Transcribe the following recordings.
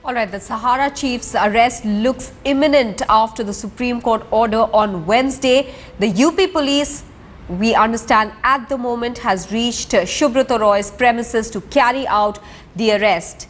All right, the Sahara chief's arrest looks imminent after the Supreme Court order on Wednesday. The UP police, we understand at the moment, has reached Subrata Roy's premises to carry out the arrest.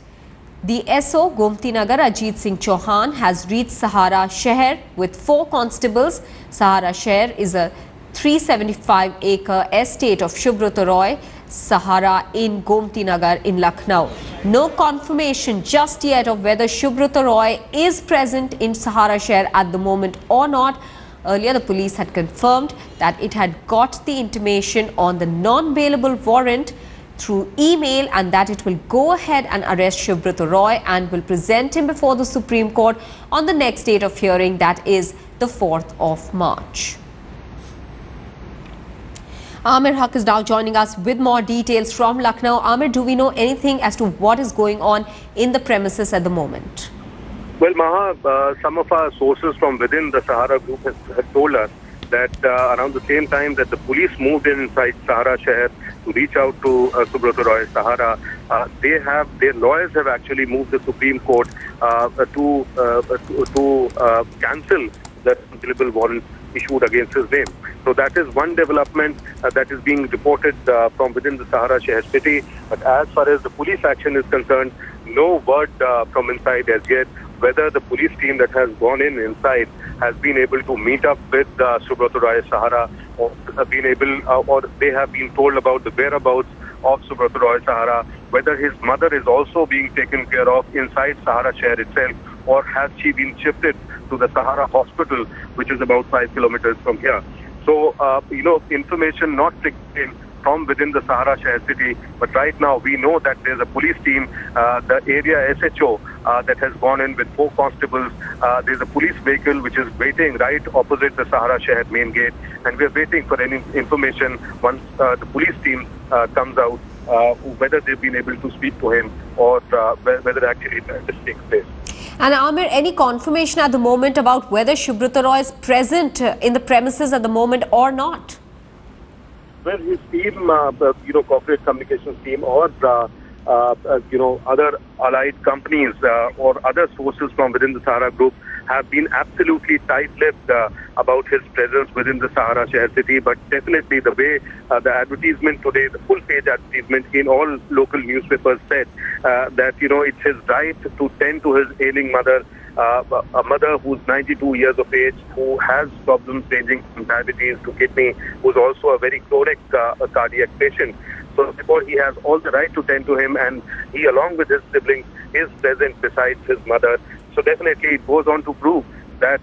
The SO Gomti Nagar Ajit Singh Chauhan has reached Sahara Shahar with 4 constables. Sahara Shahar is a 375-acre estate of Subrata Roy, Sahara in Gomti Nagar in Lucknow. No confirmation just yet of whether Subrata Roy is present in Sahara Shahar at the moment or not. Earlier, the police had confirmed that it had got the intimation on the non-bailable warrant through email and that it will go ahead and arrest Subrata Roy and will present him before the Supreme Court on the next date of hearing, that is the 4th of March. Amir Haq is now joining us with more details from Lucknow. Amir, do we know anything as to what is going on in the premises at the moment? Well, Maha, some of our sources from within the Sahara group have told us that around the same time that the police moved in inside Sahara Shahar to reach out to Subrata Roy, Sahara, their lawyers have actually moved the Supreme Court to cancel the non-bailable warrant issued against his name. So that is one development that is being reported from within the Sahara Shahar city. But as far as the police action is concerned, no word from inside as yet whether the police team that has gone inside has been able to meet up with Subrata Roy, Sahara, or they have been told about the whereabouts of Subrata Roy, Sahara, whether his mother is also being taken care of inside Sahara Shahar itself, or has she been shifted to the Sahara hospital, which is about 5 kilometers from here. So, information not taken from within the Sahara Shahar city, but right now we know that there's a police team, the area SHO that has gone in with 4 constables. There's a police vehicle which is waiting right opposite the Sahara Shahar main gate, and we're waiting for any information once the police team comes out, whether they've been able to speak to him or whether actually this takes place. And Amir, any confirmation at the moment about whether Subrata Roy is present in the premises at the moment or not? Well, his team, corporate communications team, or other allied companies or other sources from within the Sahara group have been absolutely tight-lipped about his presence within the Sahara Shahar city. But definitely the way the advertisement today, the full-page advertisement in all local newspapers said that, it's his right to tend to his ailing mother, a mother who's 92 years of age, who has problems ranging from diabetes to kidney, who's also a very chronic cardiac patient. So therefore, he has all the right to tend to him, and he, along with his siblings, is present besides his mother. So definitely it goes on to prove that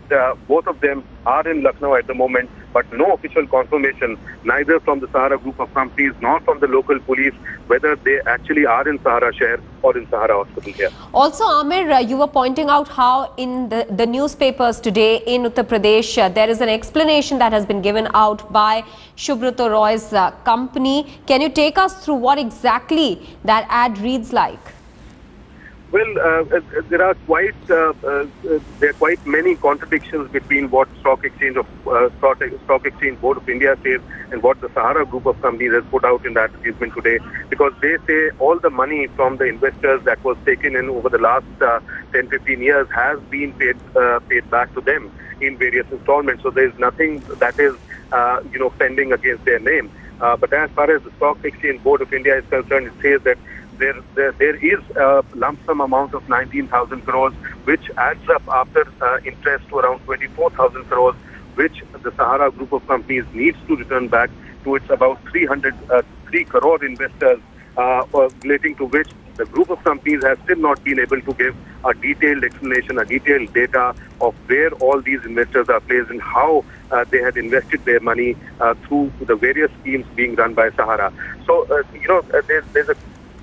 both of them are in Lucknow at the moment, but no official confirmation, neither from the Sahara group of companies nor from the local police, whether they actually are in Sahara Shahar or in Sahara Hospital here. Also, Amir, you were pointing out how in the newspapers today in Uttar Pradesh, there is an explanation that has been given out by Subrata Roy's company. Can you take us through what exactly that ad reads like? Well, there are quite many contradictions between what Stock Exchange Board of India says and what the Sahara group of companies has put out in that advertisement today, because they say all the money from the investors that was taken in over the last 10-15 years has been paid back to them in various installments. So there is nothing that is pending against their name. But as far as the Stock Exchange Board of India is concerned, it says that there is a lump sum amount of 19,000 crores, which adds up after interest to around 24,000 crores, which the Sahara group of companies needs to return back to its about 3 crore investors, relating to which the group of companies has still not been able to give a detailed explanation, a detailed data of where all these investors are placed and how they had invested their money through the various schemes being run by Sahara. So,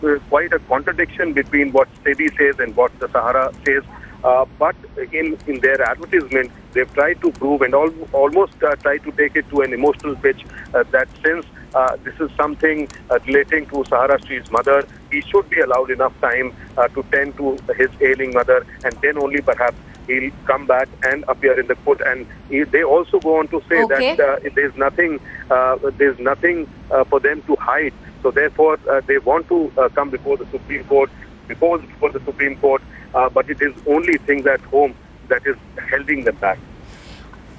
there's quite a contradiction between what SEBI says and what the Sahara says. But in their advertisement, they've tried to prove and almost tried to take it to an emotional pitch that since this is something relating to Sahara Street's mother, he should be allowed enough time to tend to his ailing mother, and then only perhaps he'll come back and appear in the court. And they also go on to say that there's nothing for them to hide. So therefore, they want to come before the Supreme Court, but it is only things at home that is holding them back.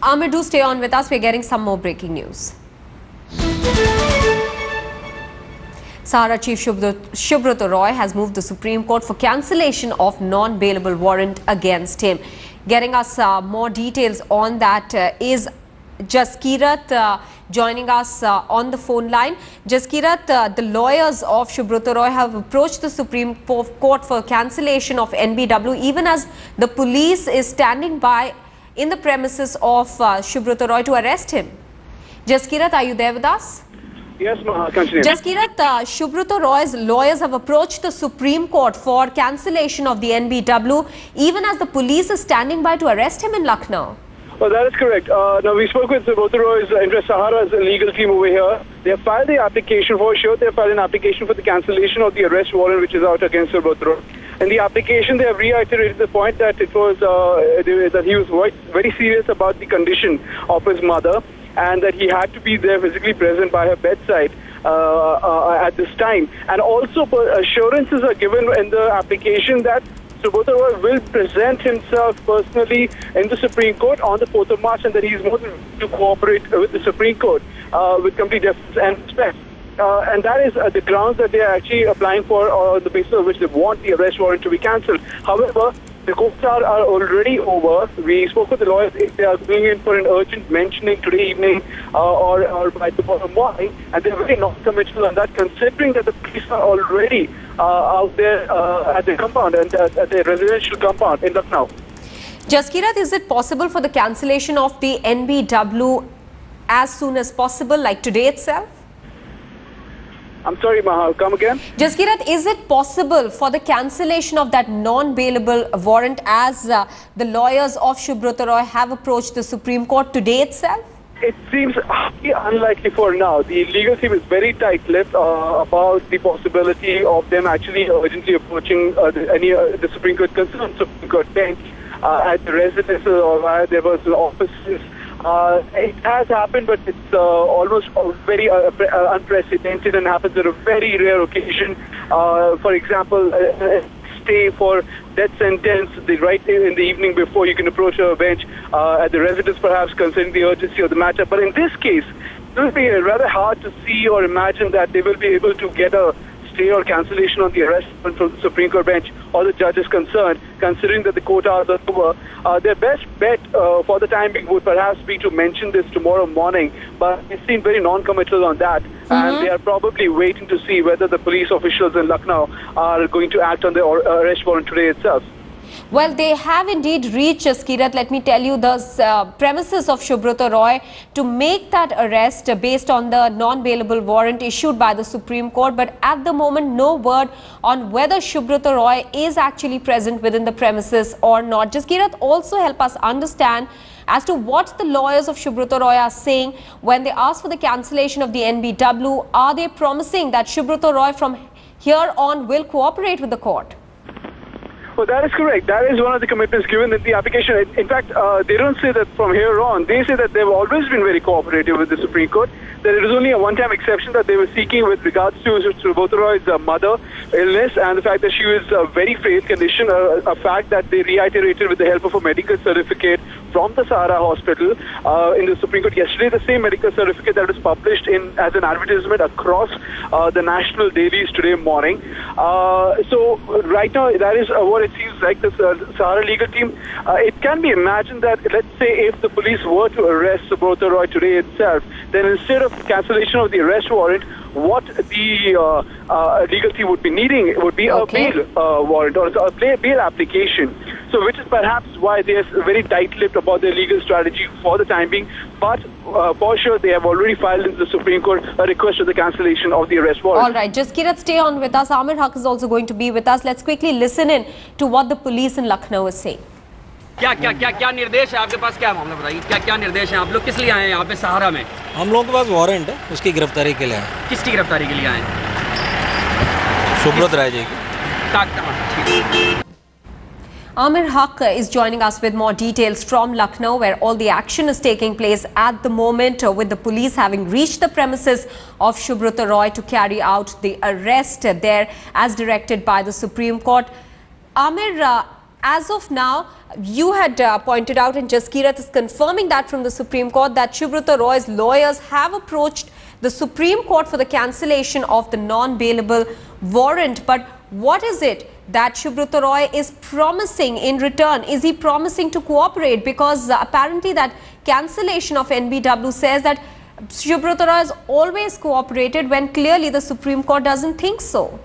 Amir, do stay on with us. We're getting some more breaking news. Sahara Chief Subrata Roy has moved the Supreme Court for cancellation of non-bailable warrant against him. Getting us more details on that is Jaskirat joining us on the phone line. Jaskirat, the lawyers of Subrata Roy have approached the Supreme Court for cancellation of NBW, even as the police is standing by in the premises of Subrata Roy to arrest him. Jaskirat, are you there with us? Yes, continue. Jaskirat, Subrata Roy's lawyers have approached the Supreme Court for cancellation of the NBW, even as the police is standing by to arrest him in Lucknow. Well, that is correct. Now, we spoke with Subrata Roy's interest Sahara's legal team over here. They have filed the application for sure. They have filed an application for the cancellation of the arrest warrant, which is out against Subrata Roy. In the application, they have reiterated the point that it was that he was very serious about the condition of his mother, and that he had to be there physically present by her bedside at this time. And also assurances are given in the application that Subrata Roy will present himself personally in the Supreme Court on the 4th of March, and that he is more than willing to cooperate with the Supreme Court with complete deference and respect. And that is the grounds that they are actually applying for, on the basis of which they want the arrest warrant to be cancelled. However, the courts are already over. We spoke with the lawyers. If they are going in for an urgent mentioning today evening or by tomorrow morning, and they're very non-committal on that, considering that the police are already out there at the compound and at the residential compound in Lucknow. Jaskirat, is it possible for the cancellation of the NBW as soon as possible, like today itself? I'm sorry, Mahal, come again? Jaskirat, is it possible for the cancellation of that non-bailable warrant as the lawyers of Subrata Roy have approached the Supreme Court today itself? It seems highly unlikely for now. The legal team is very tight-lipped about the possibility of them actually urgently approaching the Supreme Court concerned Supreme Court bench at the residences or via their personal offices. It has happened, but it's almost very unprecedented and happens at a very rare occasion. For example, stay for death sentence right in the evening before you can approach a bench at the residence, perhaps considering the urgency of the matter. But in this case, it will be rather hard to see or imagine that they will be able to get a stay or cancellation on the arrest from the Supreme Court bench or the judges concerned, considering that the court hours are over. Their best bet for the time being would perhaps be to mention this tomorrow morning, but they seem very non-committal on that, and they are probably waiting to see whether the police officials in Lucknow are going to act on the arrest warrant today itself. Well, they have indeed reached, Jaskirat, let me tell you, the premises of Subrata Roy to make that arrest based on the non-bailable warrant issued by the Supreme Court. But at the moment, no word on whether Subrata Roy is actually present within the premises or not. Jaskirat, also help us understand as to what the lawyers of Subrata Roy are saying when they ask for the cancellation of the NBW. Are they promising that Subrata Roy from here on will cooperate with the court? Well, that is correct. That is one of the commitments given in the application. In fact, they don't say that from here on. They say that they've always been very cooperative with the Supreme Court. That it is only a one-time exception that they were seeking with regards to Subrata Roy's mother illness and the fact that she was a very frail condition, a fact that they reiterated with the help of a medical certificate from the Sahara hospital in the Supreme Court yesterday, the same medical certificate that was published as an advertisement across the national dailies today morning. So right now, that is what it seems like, the Sahara legal team. It can be imagined that, let's say, if the police were to arrest Subrata Roy today itself, then instead of cancellation of the arrest warrant, what the legal team would be needing would be a bail warrant or a bail application. So which is perhaps why they are very tight-lipped about their legal strategy for the time being. But for sure, they have already filed into the Supreme Court a request for the cancellation of the arrest warrant. All right, Jaskirat, stay on with us. Amir Haq is also going to be with us. Let's quickly listen in to what the police in Lucknow is saying. क्या निर्देश है आपके पास? क्या मामला बताइए, क्या निर्देश है? आप लोग किस लिए आए हैं यहाँ पे सहारा में? हम लोगों के पास वारंट है, उसकी गिरफ्तारी के लिए आए। किसकी गिरफ्तारी के लिए आए? सुब्रत राय जी की। Amir Haq is joining us with more details from Lucknow, where all the action is taking place at the moment, with the police having reached the premises of Subrata Roy to carry out the arrest there as directed by the Supreme Court. Amir, as of now, you had pointed out, and Jaskirat is confirming that from the Supreme Court, that Subrata Roy's lawyers have approached the Supreme Court for the cancellation of the non-bailable warrant. But what is it that Subrata Roy is promising in return? Is he promising to cooperate? Because apparently that cancellation of NBW says that Subrata Roy has always cooperated, when clearly the Supreme Court doesn't think so.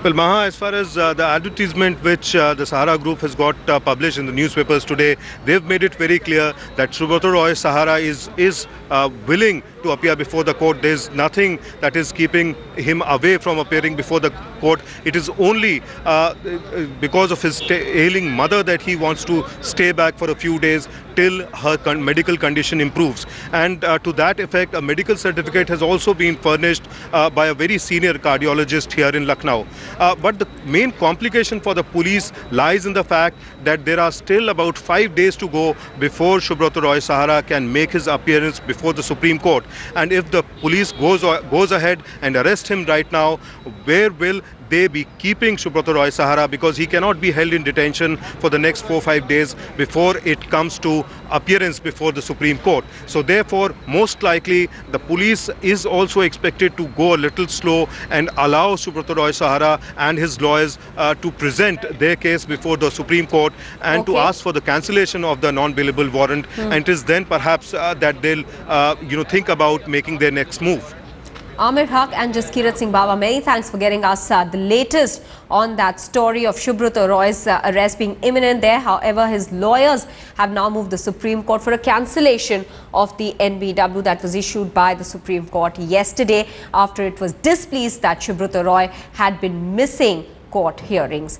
Well, Maha, as far as the advertisement which the Sahara group has got published in the newspapers today, they've made it very clear that Subrata Roy Sahara is willing to appear before the court. There's nothing that is keeping him away from appearing before the court. It is only because of his ailing mother that he wants to stay back for a few days till her medical condition improves. And to that effect, a medical certificate has also been furnished by a very senior cardiologist here in Lucknow. But the main complication for the police lies in the fact that there are still about 5 days to go before Subrata Roy Sahara can make his appearance before the Supreme Court. And if the police goes ahead and arrest him right now, where will they be keeping Subrata Roy Sahara? Because he cannot be held in detention for the next 4 or 5 days before it comes to appearance before the Supreme Court. So therefore, most likely the police is also expected to go a little slow and allow Subrata Roy Sahara and his lawyers to present their case before the Supreme Court and to ask for the cancellation of the non-bailable warrant. And it is then perhaps that they'll think about making their next move. Amir Haq and Jaskirat Singh Baba, many thanks for getting us the latest on that story of Subrata Roy's arrest being imminent there. However, his lawyers have now moved the Supreme Court for a cancellation of the NBW that was issued by the Supreme Court yesterday, after it was displeased that Subrata Roy had been missing court hearings.